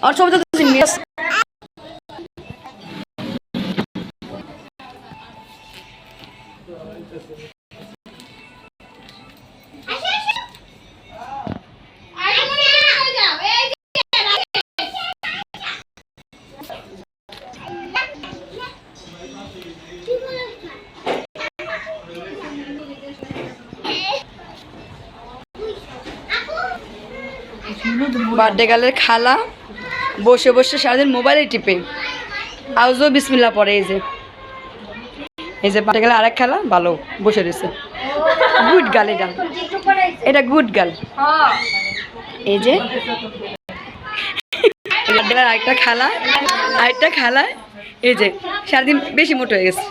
আর ছবি তো miss birthday গার্লের খালা বসে বসে সারাদিন মোবাইলে টিপে আউজও বিসমিল্লাহ পড়ে। এই যে বার্থডে গার্লের আরেক খালা ভালো বসে রয়েছে। গুড গার্ল, এটা গুড গার্ল। এই যে বার্থডে গার্লের আরেকটা খালা এই যে সারাদিন বেশি মোটো হয়ে গেছে।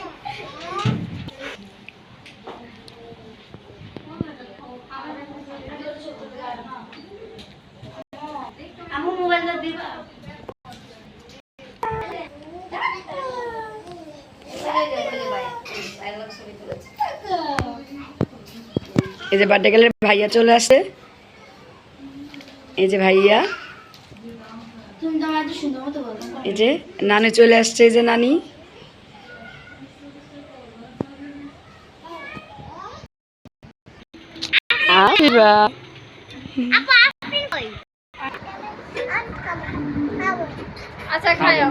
এই যে বার্থডে গার্লের ভাইয়া চলে আসে। এই যে ভাইয়া, এই যে নানি চলে আসছে। এই যে নানি, আচ্ছা খাও।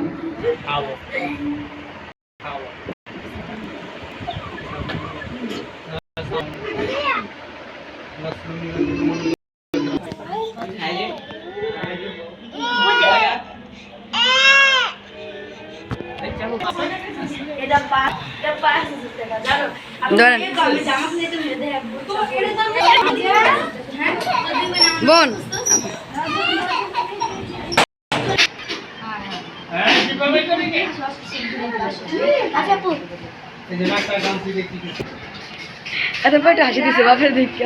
বোন এত কয়টা হাসি দিছে বাপের দিকে।